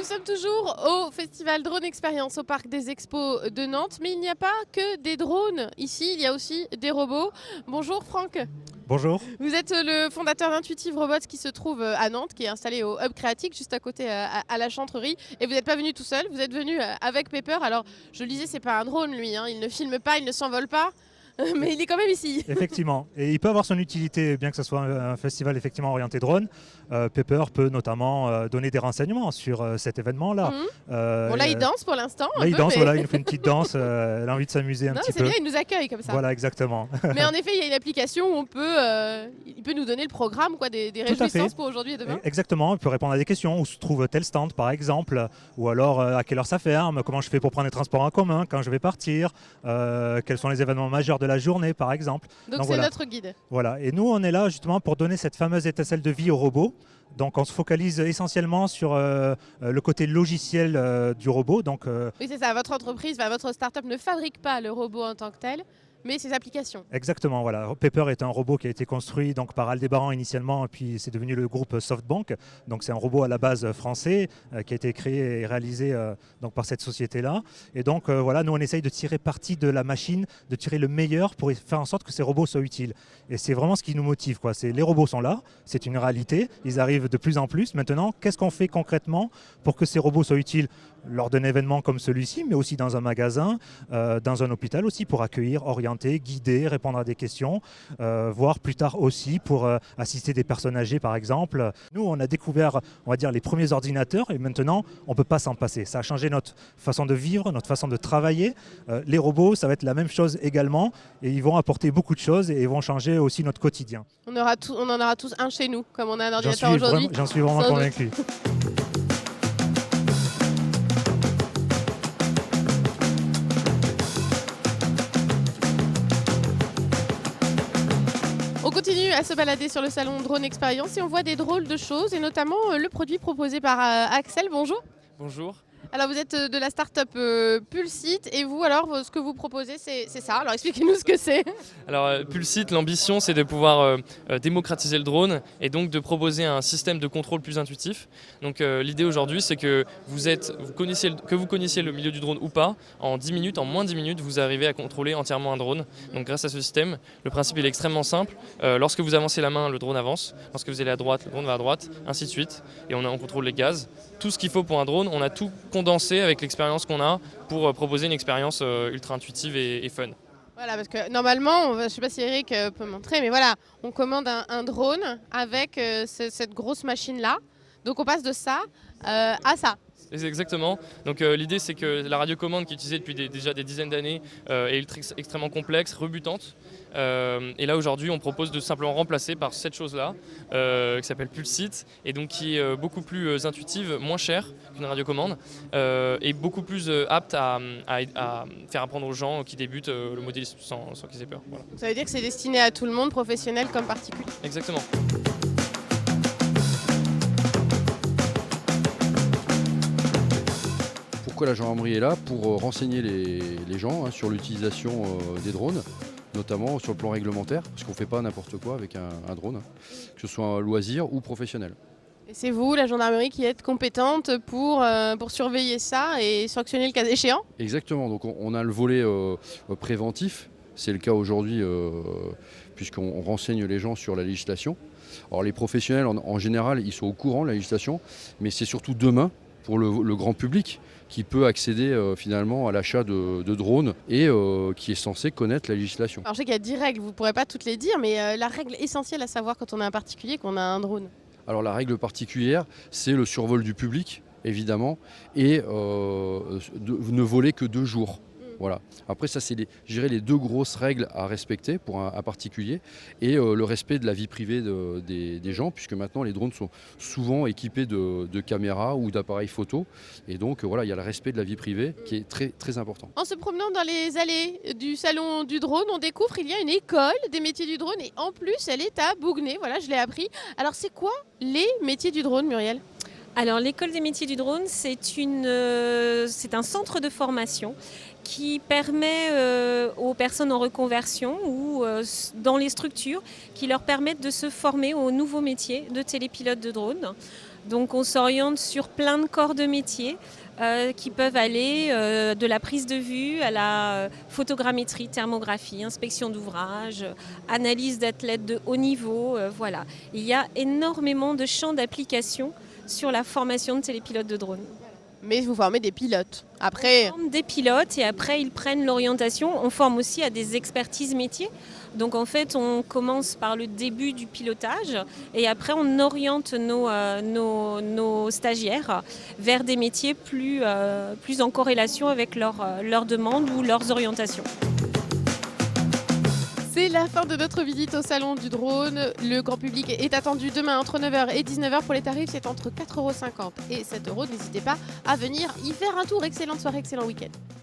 sommes toujours au festival Drone Experience au parc des Expos de Nantes, mais il n'y a pas que des drones ici, il y a aussi des robots. Bonjour Franck. Bonjour. Vous êtes le fondateur d'Intuitive Robots qui se trouve à Nantes, qui est installé au Hub Créatique, juste à côté à la Chantrerie. Et vous n'êtes pas venu tout seul, vous êtes venu avec Pepper. Alors je le disais, c'est pas un drone lui, hein. Il ne filme pas, il ne s'envole pas. Mais il est quand même ici. Effectivement. Et il peut avoir son utilité, bien que ce soit un festival effectivement orienté drone. Pepper peut notamment donner des renseignements sur cet événement-là. Bon là, il danse pour l'instant. Là, il danse, mais... voilà, il nous fait une petite danse. Elle a envie de s'amuser un petit peu. C'est bien, il nous accueille comme ça. Voilà, exactement. Mais en effet, il y a une application où il peut nous donner le programme, quoi, des réjouissances pour aujourd'hui et demain. Exactement, il peut répondre à des questions. Où se trouve tel stand, par exemple, ou alors à quelle heure ça ferme, comment je fais pour prendre les transports en commun, quand je vais partir, quels sont les événements majeurs de la journée, par exemple. Donc c'est voilà. notre guide. Voilà, et nous, on est là justement pour donner cette fameuse étincelle de vie au robot. Donc on se focalise essentiellement sur le côté logiciel du robot. Donc, Oui, c'est ça, votre entreprise, votre start-up ne fabrique pas le robot en tant que tel, mais ses applications. Exactement, voilà. Pepper est un robot qui a été construit donc, par Aldébaran initialement, et puis c'est devenu le groupe SoftBank. Donc c'est un robot à la base français qui a été créé et réalisé donc, par cette société-là. Et donc voilà, nous on essaye de tirer parti de la machine, de tirer le meilleur pour faire en sorte que ces robots soient utiles. Et c'est vraiment ce qui nous motive, quoi. Les robots sont là, c'est une réalité, ils arrivent de plus en plus. Maintenant, qu'est-ce qu'on fait concrètement pour que ces robots soient utiles lors d'un événement comme celui-ci, mais aussi dans un magasin, dans un hôpital aussi, pour accueillir, orienter, guider, répondre à des questions, voire plus tard aussi pour assister des personnes âgées par exemple. Nous, on a découvert, on va dire, les premiers ordinateurs et maintenant, on ne peut pas s'en passer. Ça a changé notre façon de vivre, notre façon de travailler. Les robots, ça va être la même chose également et ils vont apporter beaucoup de choses et ils vont changer aussi notre quotidien. On en aura tous un chez nous, comme on a un ordinateur aujourd'hui. J'en suis vraiment convaincu. On continue à se balader sur le salon Drone Experience et on voit des drôles de choses et notamment le produit proposé par Axel. Bonjour. Bonjour. Alors vous êtes de la start-up Pulsite et vous alors ce que vous proposez c'est ça. Alors expliquez-nous ce que c'est. Alors Pulsite, l'ambition c'est de pouvoir démocratiser le drone et donc de proposer un système de contrôle plus intuitif. Donc l'idée aujourd'hui c'est que vous connaissiez le milieu du drone ou pas, en 10 minutes, en moins de 10 minutes, vous arrivez à contrôler entièrement un drone. Donc grâce à ce système, le principe il est extrêmement simple. Lorsque vous avancez la main, le drone avance. Lorsque vous allez à droite, le drone va à droite, ainsi de suite. Et on contrôle les gaz. Tout ce qu'il faut pour un drone, on a tout condensé avec l'expérience qu'on a pour proposer une expérience ultra intuitive et fun. Voilà, parce que normalement, je ne sais pas si Eric peut montrer, mais voilà, on commande un drone avec cette grosse machine-là. Donc on passe de ça à ça. Exactement. Donc l'idée c'est que la radiocommande qui est utilisée depuis déjà des dizaines d'années est extrêmement complexe, rebutante. Et là aujourd'hui on propose de simplement remplacer par cette chose-là qui s'appelle Pulsite et donc qui est beaucoup plus intuitive, moins chère qu'une radiocommande et beaucoup plus apte à faire apprendre aux gens qui débutent le modélisme sans qu'ils aient peur. Voilà. Ça veut dire que c'est destiné à tout le monde, professionnel comme particulier. Exactement. Pourquoi la gendarmerie est là? Pour renseigner les gens sur l'utilisation des drones, notamment sur le plan réglementaire, parce qu'on ne fait pas n'importe quoi avec un drone, que ce soit un loisir ou professionnel. Et c'est vous, la gendarmerie, qui êtes compétente pour surveiller ça et sanctionner le cas échéant? Exactement, donc on a le volet préventif, c'est le cas aujourd'hui puisqu'on renseigne les gens sur la législation. Alors les professionnels en général ils sont au courant de la législation, mais c'est surtout demain pour le grand public qui peut accéder finalement à l'achat de drones et qui est censé connaître la législation. Alors je sais qu'il y a 10 règles, vous ne pourrez pas toutes les dire, mais la règle essentielle à savoir quand on est un particulier, qu'on a un drone. Alors la règle particulière, c'est le survol du public, évidemment, et ne voler que 2 jours. Voilà. Après ça c'est les 2 grosses règles à respecter pour un particulier et le respect de la vie privée des gens, puisque maintenant les drones sont souvent équipés de caméras ou d'appareils photo et donc voilà, il y a le respect de la vie privée qui est très, très important. En se promenant dans les allées du salon du drone, on découvre qu'il y a une école des métiers du drone et en plus elle est à Bougnay, voilà je l'ai appris. Alors c'est quoi les métiers du drone, Muriel ? Alors l'école des métiers du drone, c'est un centre de formation qui permet aux personnes en reconversion ou dans les structures qui leur permettent de se former aux nouveaux métiers de télépilote de drone. Donc on s'oriente sur plein de corps de métier qui peuvent aller de la prise de vue à la photogrammétrie, thermographie, inspection d'ouvrages, analyse d'athlètes de haut niveau. Voilà. Il y a énormément de champs d'application sur la formation de télépilotes de drone. Mais vous formez des pilotes. Après, On forme des pilotes et après ils prennent l'orientation. On forme aussi à des expertises métiers. Donc en fait on commence par le début du pilotage et après on oriente nos stagiaires vers des métiers plus en corrélation avec leurs demandes ou leurs orientations. c'est la fin de notre visite au salon du drone. Le grand public est attendu demain entre 9h et 19h. Pour les tarifs, c'est entre 4,50 € et 7 €. N'hésitez pas à venir y faire un tour. Excellente soirée, excellent week-end.